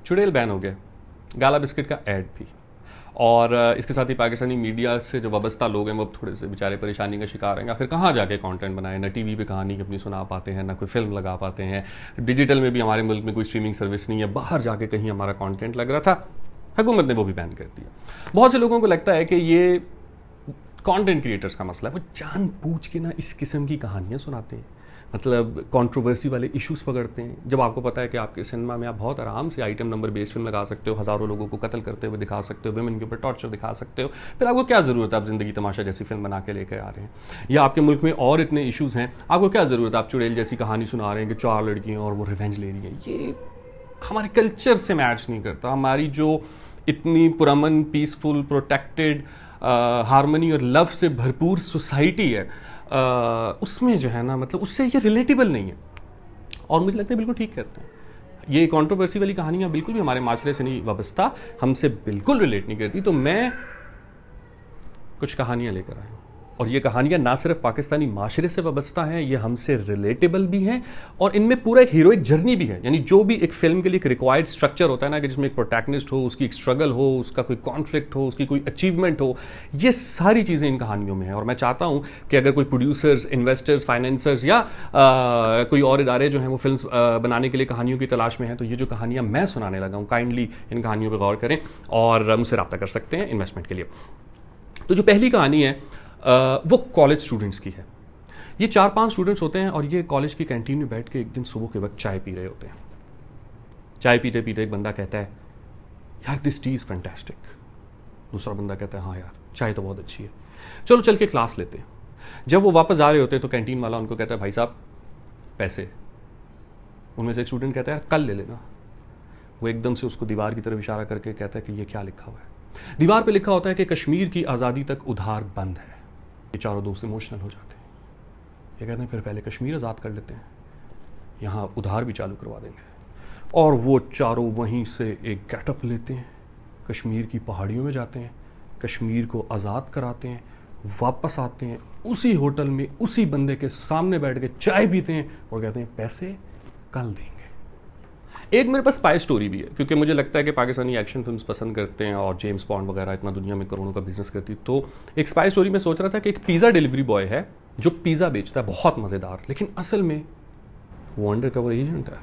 चुड़ैल बैन हो गया, गाला बिस्किट का ऐड भी, और इसके साथ ही पाकिस्तानी मीडिया से जो वाबस्ता लोग हैं वो अब थोड़े से बेचारे परेशानी का शिकार हैं, या फिर कहाँ जाके कंटेंट बनाए, ना टीवी पे कहानी अपनी सुना पाते हैं, ना कोई फिल्म लगा पाते हैं, डिजिटल में भी हमारे मुल्क में कोई स्ट्रीमिंग सर्विस नहीं है, बाहर जाके कहीं हमारा कंटेंट लग रहा था, हुकूमत ने वो भी बैन कर दिया। बहुत से लोगों को लगता है कि ये कंटेंट क्रिएटर्स का मसला है, वो जानबूझ के ना इस किस्म की कहानियाँ सुनाते हैं, मतलब कंट्रोवर्सी वाले इश्यूज पकड़ते हैं, जब आपको पता है कि आपके सिनेमा में आप बहुत आराम से आइटम नंबर बेस्ड फिल्म लगा सकते हो, हज़ारों लोगों को कत्ल करते हुए दिखा सकते हो, वुमेन के ऊपर टॉर्चर दिखा सकते हो, फिर आपको क्या ज़रूरत है आप ज़िंदगी तमाशा जैसी फिल्म बना के लेकर आ रहे हैं, या आपके मुल्क में और इतने इशूज़ हैं, आपको क्या ज़रूरत है आप चुड़ैल जैसी कहानी सुना रहे हैं कि 4 लड़कियाँ और वो रिवेंज ले रही हैं। ये हमारे कल्चर से मैच नहीं करता। हमारी जो इतनी पुरअमन, पीसफुल, प्रोटेक्टेड, हारमनी और लव से भरपूर सोसाइटी है, उसमें जो है ना, मतलब उससे ये रिलेटेबल नहीं है, और मुझे लगता है बिल्कुल ठीक कहते हैं। ये कंट्रोवर्सी वाली कहानियां बिल्कुल भी हमारे माशरे से नहीं वाबस्ता, हमसे बिल्कुल रिलेट नहीं करती। तो मैं कुछ कहानियां लेकर आया हूं, और ये कहानियां ना सिर्फ पाकिस्तानी माशरे से वाबस्ता हैं, ये हमसे रिलेटेबल भी हैं, और इनमें पूरा एक हीरोइक जर्नी भी है। यानी जो भी एक फिल्म के लिए एक रिक्वायर्ड स्ट्रक्चर होता है ना, कि जिसमें एक प्रोटैगनिस्ट हो, उसकी एक स्ट्रगल हो, उसका कोई कॉन्फ्लिक्ट हो, उसकी कोई अचीवमेंट हो, ये सारी चीज़ें इन कहानियों में हैं। और मैं चाहता हूं कि अगर कोई प्रोड्यूसर्स, इन्वेस्टर्स, फाइनेंसर्स या कोई और इदारे जो हैं वो फिल्म बनाने के लिए कहानियों की तलाश में हैं, तो ये जो कहानियाँ मैं सुनाने लगा हूँ, काइंडली इन कहानियों पर गौर करें और मुझसे रब्ता कर सकते हैं इन्वेस्टमेंट के लिए। तो जो पहली कहानी है वो कॉलेज स्टूडेंट्स की है। ये 4-5 स्टूडेंट्स होते हैं, और ये कॉलेज की कैंटीन में बैठ के एक दिन सुबह के वक्त चाय पी रहे होते हैं। चाय पीते पीते एक बंदा कहता है, यार दिस टी इज़ फैंटास्टिक। दूसरा बंदा कहता है, हाँ यार चाय तो बहुत अच्छी है, चलो चल के क्लास लेते हैं। जब वो वापस जा रहे होते हैं तो कैंटीन वाला उनको कहता है, भाई साहब पैसे। उनमें से एक स्टूडेंट कहता है, यार कल ले लेना। वो एकदम से उसको दीवार की तरफ इशारा करके कहता है कि ये क्या लिखा हुआ है। दीवार पे लिखा होता है कि कश्मीर की आज़ादी तक उधार बंद है। ये चारों दोस्त इमोशनल हो जाते हैं। ये कहते हैं फिर पहले कश्मीर आज़ाद कर लेते हैं, यहाँ उधार भी चालू करवा देंगे। और वो चारों वहीं से एक गेटअप लेते हैं, कश्मीर की पहाड़ियों में जाते हैं, कश्मीर को आज़ाद कराते हैं, वापस आते हैं, उसी होटल में उसी बंदे के सामने बैठ के चाय पीते हैं और कहते हैं पैसे कल देंगे। एक मेरे पास स्पाई स्टोरी भी है, क्योंकि मुझे लगता है कि पाकिस्तानी एक्शन फिल्म्स पसंद करते हैं और जेम्स बॉन्ड वगैरह इतना दुनिया में करोड़ों का बिजनेस करती। तो एक स्पाई स्टोरी में सोच रहा था कि एक पिज़्ज़ा डिलीवरी बॉय है जो पिज़्ज़ा बेचता है, बहुत मज़ेदार, लेकिन असल में वो अंडर कवर एजेंट है।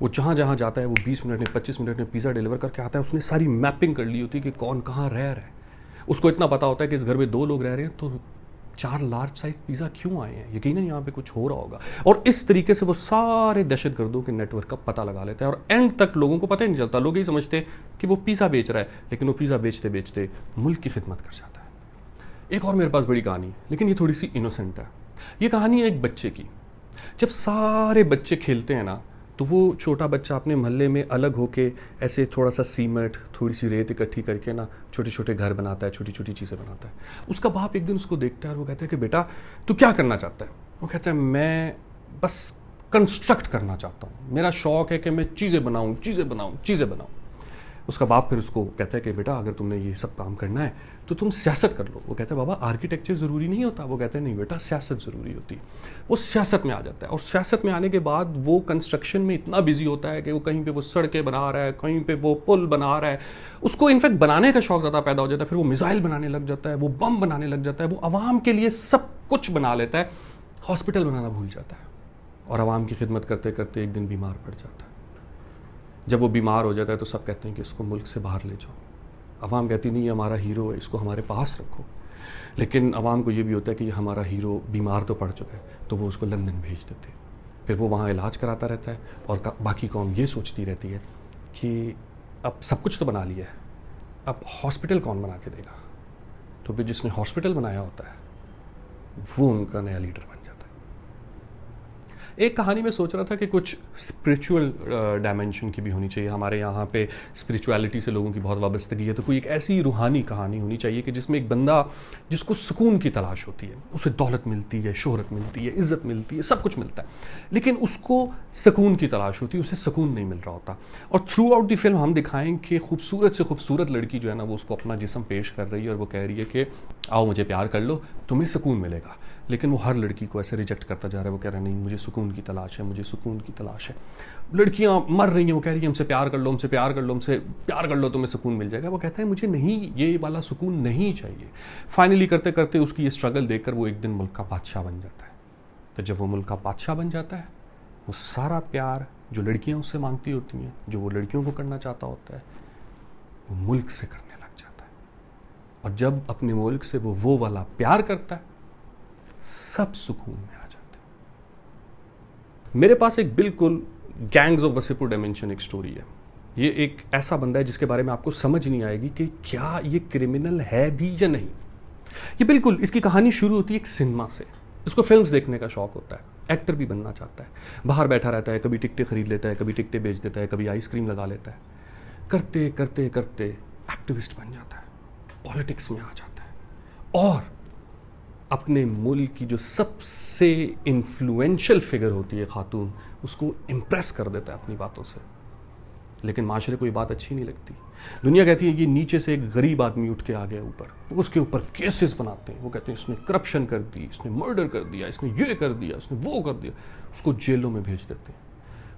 वो जहाँ जहाँ जाता है वो 20 मिनट में 25 मिनट में पिज़्ज़ा डिलीवर करके आता है। उसने सारी मैपिंग कर ली होती है कि कौन कहाँ रह रहा है। उसको इतना पता होता है कि इस घर में 2 लोग रह रहे हैं, तो 4 लार्ज साइज पिज़्ज़ा क्यों आए हैं, यकीनन यहाँ पे कुछ हो रहा होगा। और इस तरीके से वो सारे दहशतगर्दों के नेटवर्क का पता लगा लेता है, और एंड तक लोगों को पता ही नहीं चलता। लोग यही समझते हैं कि वो पिज़्ज़ा बेच रहा है, लेकिन वो पिज़्ज़ा बेचते बेचते मुल्क की खिदमत कर जाता है। एक और मेरे पास बड़ी कहानी है, लेकिन ये थोड़ी सी इनोसेंट है। ये कहानी है एक बच्चे की। जब सारे बच्चे खेलते हैं ना, तो वो छोटा बच्चा अपने मोहल्ले में अलग होके ऐसे थोड़ा सा सीमेंट, थोड़ी सी रेत इकट्ठी करके ना छोटे छोटे घर बनाता है, छोटी छोटी चीज़ें बनाता है। उसका बाप एक दिन उसको देखता है और वो कहता है कि बेटा तू क्या करना चाहता है। वो कहता है मैं बस कंस्ट्रक्ट करना चाहता हूँ, मेरा शौक है कि मैं चीज़ें बनाऊँ चीज़ें बनाऊँ चीज़ें बनाऊँ। उसका बाप फिर उसको कहता है कि बेटा अगर तुमने ये सब काम करना है तो तुम सियासत कर लो। वो कहता है बाबा आर्किटेक्चर ज़रूरी नहीं होता। वो कहता है नहीं बेटा सियासत ज़रूरी होती है। वो सियासत में आ जाता है, और सियासत में आने के बाद वो कंस्ट्रक्शन में इतना बिजी होता है कि वो कहीं पे वो सड़कें बना रहा है, कहीं पे वो पुल बना रहा है। उसको इनफैक्ट बनाने का शौक ज़्यादा पैदा हो जाता है। फिर वो मिसाइल बनाने लग जाता है, वो बम बनाने लग जाता है, वो आवाम के लिए सब कुछ बना लेता है। हॉस्पिटल बनाना भूल जाता है, और आवाम की खिदमत करते करते एक दिन बीमार पड़ जाता है। जब वो बीमार हो जाता है तो सब कहते हैं कि इसको मुल्क से बाहर ले जाओ। अवाम कहती नहीं ये हमारा हीरो है, इसको हमारे पास रखो। लेकिन अवाम को ये भी होता है कि ये हमारा हीरो बीमार तो पड़ चुका है, तो वो उसको लंदन भेज देते। फिर वो वहाँ इलाज कराता रहता है, और बाकी कौम ये सोचती रहती है कि अब सब कुछ तो बना लिया है, अब हॉस्पिटल कौन बना के देगा। तो फिर जिसने हॉस्पिटल बनाया होता है वो उनका नया लीडर बन जाता है। एक कहानी में सोच रहा था कि कुछ स्पिरिचुअल डायमेंशन की भी होनी चाहिए। हमारे यहाँ पे स्पिरिचुअलिटी से लोगों की बहुत वाबस्तगी है, तो कोई एक ऐसी रूहानी कहानी होनी चाहिए कि जिसमें एक बंदा जिसको सुकून की तलाश होती है, उसे दौलत मिलती है, शोहरत मिलती है, इज्जत मिलती है, सब कुछ मिलता है, लेकिन उसको सुकून की तलाश होती है, उसे सुकून नहीं मिल रहा होता। और थ्रू आउट द फिल्म हम दिखाएं कि खूबसूरत से खूबसूरत लड़की जो है ना, वो उसको अपना जिस्म पेश कर रही है और वो कह रही है कि आओ मुझे प्यार कर लो, तुम्हें सुकून मिलेगा। लेकिन वो हर लड़की को ऐसे रिजेक्ट करता जा रहा है। वो कह रहा है नहीं, मुझे सुकून की तलाश है, मुझे सुकून की तलाश है। लड़कियां मर रही हैं, वो कह रही है हमसे प्यार कर लो, हमसे प्यार कर लो, हमसे प्यार कर लो, तुम्हें सुकून मिल जाएगा। वो कहता है मुझे नहीं, ये वाला सुकून नहीं चाहिए। फाइनली करते करते उसकी ये स्ट्रगल देखकर वो एक दिन मुल्क का बादशाह बन जाता है। तो जब वो मुल्क का बादशाह बन जाता है, वो सारा प्यार जो लड़कियां उससे मांगती होती हैं, जो वो लड़कियों को करना चाहता होता है, वो मुल्क से करने लग जाता है। और जब अपने मुल्क से वो वाला प्यार करता है, सब सुकून में आ जाते हैं। मेरे पास एक बिल्कुल गैंग्स ऑफ वसीपुर डायमेंशन एक स्टोरी है। ये एक ऐसा बंदा है जिसके बारे में आपको समझ नहीं आएगी कि क्या ये क्रिमिनल है भी या नहीं। ये बिल्कुल, इसकी कहानी शुरू होती है एक सिनेमा से। इसको फिल्म्स देखने का शौक होता है, एक्टर भी बनना चाहता है, बाहर बैठा रहता है, कभी टिकटें खरीद लेता है, कभी टिकटें बेच देता है, कभी आइसक्रीम लगा लेता है। करते करते करते एक्टिविस्ट बन जाता है, पॉलिटिक्स में आ जाता है और अपने मुल्क की जो सबसे इन्फ्लुएंशियल फिगर होती है खातून, उसको इम्प्रेस कर देता है अपनी बातों से। लेकिन माशरे को ये बात अच्छी नहीं लगती। दुनिया कहती है कि नीचे से एक गरीब आदमी उठ के आ गया ऊपर, उसके ऊपर केसेस बनाते हैं। वो कहते हैं इसने करप्शन कर दी, इसने मर्डर कर दिया, इसने ये कर दिया, इसने वो कर दिया। उसको जेलों में भेज देते हैं।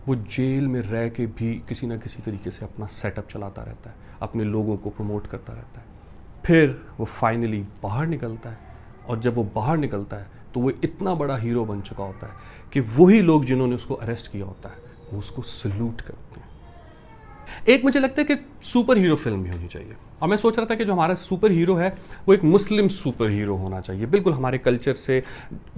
वो जेल में रह के भी किसी ना किसी तरीके से अपना सेटअप चलाता रहता है, अपने लोगों को प्रमोट करता रहता है। फिर वो फाइनली बाहर निकलता है और जब वो बाहर निकलता है तो वो इतना बड़ा हीरो बन चुका होता है कि वही लोग जिन्होंने उसको अरेस्ट किया होता है वो उसको सल्यूट करते हैं। एक मुझे लगता है कि सुपर हीरो फिल्म भी होनी चाहिए, और मैं सोच रहा था कि जो हमारा सुपर हीरो है वो एक मुस्लिम सुपर हीरो होना चाहिए, बिल्कुल हमारे कल्चर से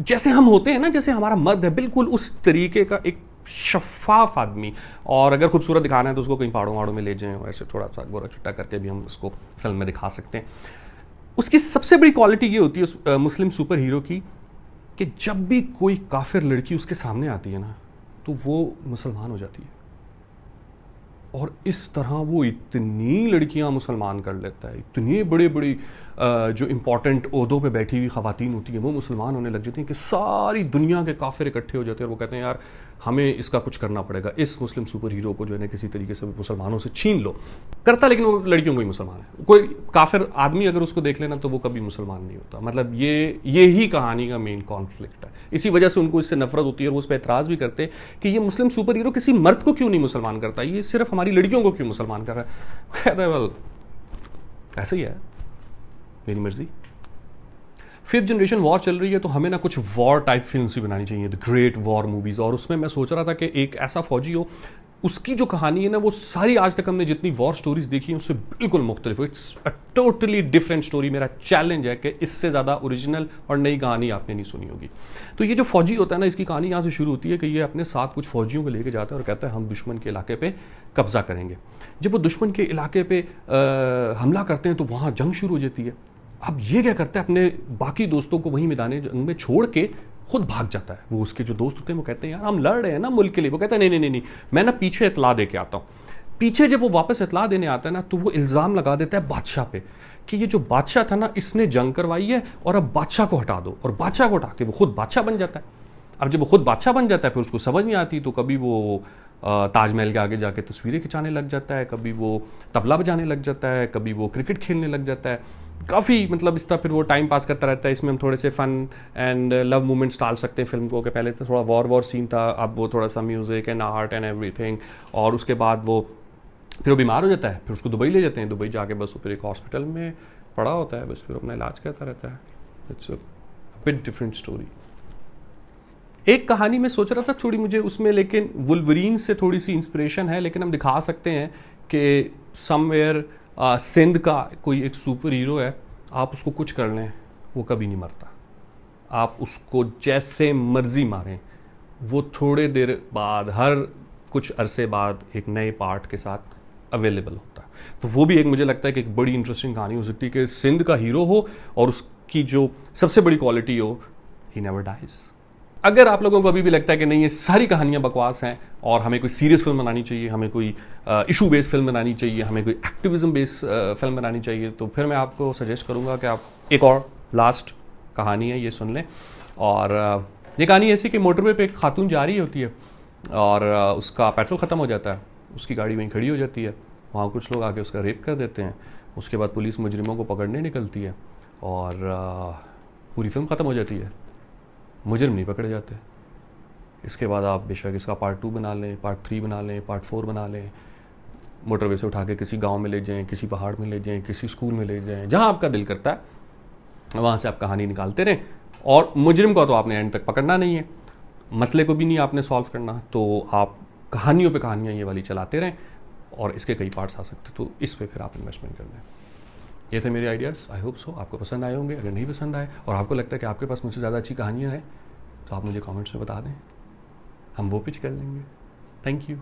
जैसे हम होते हैं ना, जैसे हमारा मर्द है, बिल्कुल उस तरीके का एक शफाफ आदमी। और अगर खूबसूरत दिखाना है तो उसको कहीं पहाड़ों वहाड़ों में ले जाएं, ऐसे थोड़ा सा गोरा चिट्टा करके भी हम उसको फिल्म में दिखा सकते हैं। उसकी सबसे बड़ी क्वालिटी ये होती है मुस्लिम सुपर हीरो की कि जब भी कोई काफिर लड़की उसके सामने आती है ना, तो वो मुसलमान हो जाती है। और इस तरह वो इतनी लड़कियां मुसलमान कर लेता है, इतनी बड़ी बड़ी जो इंपॉर्टेंट ओहदों पे बैठी हुई खवातीन होती हैं वो मुसलमान होने लग जाती हैं कि सारी दुनिया के काफिर इकट्ठे हो जाते हैं और वो कहते हैं यार हमें इसका कुछ करना पड़ेगा, इस मुस्लिम सुपर हीरो को जो है किसी तरीके से मुसलमानों से छीन लो। करता लेकिन वो लड़कियों को ही मुसलमान है। कोई काफिर आदमी अगर उसको देख लेना तो वो कभी मुसलमान नहीं होता। मतलब ये ही कहानी का मेन कॉन्फ्लिक्ट है। इसी वजह से उनको इससे नफरत होती है और वो उस पर एतराज भी करते हैं कि ये मुस्लिम सुपर हीरो किसी मर्द को क्यों नहीं मुसलमान करता, ये सिर्फ हमारी लड़कियों को क्यों मुसलमान कर रहा है। कहता है वेल ऐसे ही है, मेरी मर्जी। फिफ्थ जनरेशन वॉर चल रही है तो हमें ना कुछ वॉर टाइप फिल्म्स भी बनानी चाहिए, द ग्रेट वॉर मूवीज। और उसमें मैं सोच रहा था कि एक ऐसा फौजी हो, उसकी जो कहानी है ना वो सारी आज तक हमने जितनी वॉर स्टोरीज देखी हैं उससे बिल्कुल मुख्तलिफ हो। It's a totally different story. मेरा चैलेंज है कि इससे ज़्यादा ओरिजिनल और नई कहानी आपने नहीं सुनी होगी। तो ये जो फौजी होता है ना, इसकी कहानी यहाँ से शुरू होती है कि ये अपने साथ कुछ फौजियों को लेकर जाता है और कहता है हम दुश्मन के इलाके पे कब्जा करेंगे। जब वो दुश्मन के इलाके पे हमला करते हैं तो वहाँ जंग शुरू हो जाती है। अब ये क्या करता है, अपने बाकी दोस्तों को वहीं मैदान जंग में छोड़ के खुद भाग जाता है। वो उसके जो दोस्त होते हैं वो कहते हैं यार हम लड़ रहे हैं ना मुल्क के लिए। वो कहता है नहीं नहीं नहीं नहीं, मैं ना पीछे इतला दे के आता हूँ। पीछे जब वो वापस इतला देने आता है ना तो वो इल्ज़ाम लगा देता है बादशाह पे कि ये जो बादशाह था ना इसने जंग करवाई है और अब बादशाह को हटा दो। और बादशाह को हटा के वो खुद बादशाह बन जाता है। अब जब वो खुद बादशाह बन जाता है फिर उसको समझ नहीं आती, तो कभी वो ताजमहल के आगे जाके तस्वीरें खिंचाने लग जाता है, कभी वो तबला बजाने लग जाता है, कभी वो क्रिकेट खेलने लग जाता है। काफ़ी मतलब इस तरह फिर वो टाइम पास करता रहता है। इसमें हम थोड़े से फन एंड लव मोमेंट्स डाल सकते हैं फिल्म को, कि पहले तो थोड़ा वॉर सीन था, अब वो थोड़ा सा music and art and everything. और उसके बाद वो फिर वो बीमार हो जाता है, फिर उसको दुबई ले जाते हैं। दुबई जाके बस फिर एक हॉस्पिटल में पड़ा होता है, बस फिर अपना इलाज करता रहता है। It's a bit different story. एक कहानी में सोच रहा था थोड़ी मुझे उसमें, लेकिन वुल्वरीन से थोड़ी सी इंस्पिरेशन है, लेकिन हम दिखा सकते हैं कि समवेयर सिंध का कोई एक सुपर हीरो है, आप उसको कुछ कर लें वो कभी नहीं मरता। आप उसको जैसे मर्जी मारें वो थोड़े देर बाद, हर कुछ अरसे बाद एक नए पार्ट के साथ अवेलेबल होता है। तो वो भी एक मुझे लगता है कि एक बड़ी इंटरेस्टिंग कहानी हो सकती है कि सिंध का हीरो हो और उसकी जो सबसे बड़ी क्वालिटी हो, ही नेवर डाइज। अगर आप लोगों को अभी भी लगता है कि नहीं ये सारी कहानियां बकवास हैं और हमें कोई सीरियस फिल्म बनानी चाहिए, हमें कोई इशू बेस्ड फिल्म बनानी चाहिए, हमें कोई एक्टिविज्म बेस्ड फिल्म बनानी चाहिए, तो फिर मैं आपको सजेस्ट करूंगा कि आप एक और लास्ट कहानी है ये सुन लें। और ये कहानी ऐसी कि मोटरवे पे एक खातून जा रही होती है और उसका पेट्रोल ख़त्म हो जाता है, उसकी गाड़ी वहीं खड़ी हो जाती है। वहाँ कुछ लोग आके उसका रेप कर देते हैं। उसके बाद पुलिस मुजरिमों को पकड़ने निकलती है और पूरी फिल्म ख़त्म हो जाती है। मुजरिम नहीं पकड़े जाते। इसके बाद आप बेशक इसका पार्ट 2 बना लें, पार्ट 3 बना लें, पार्ट 4 बना लें, मोटरवे से उठा के किसी गांव में ले जाएं, किसी पहाड़ में ले जाएं, किसी स्कूल में ले जाएं, जहां आपका दिल करता है वहां से आप कहानी निकालते रहें। और मुजरिम को तो आपने एंड तक पकड़ना नहीं है, मसले को भी नहीं आपने सॉल्व करना, तो आप कहानियों पे कहानियाँ ये वाली चलाते रहें और इसके कई पार्ट्स आ सकते, तो इस पे फिर आप इन्वेस्टमेंट कर दें। ये थे मेरे आइडियाज़, आई होप सो आपको पसंद आए होंगे। अगर नहीं पसंद आए और आपको लगता है कि आपके पास मुझसे ज़्यादा अच्छी कहानियाँ हैं तो आप मुझे कमेंट्स में बता दें, हम वो पिच कर लेंगे। Thank you.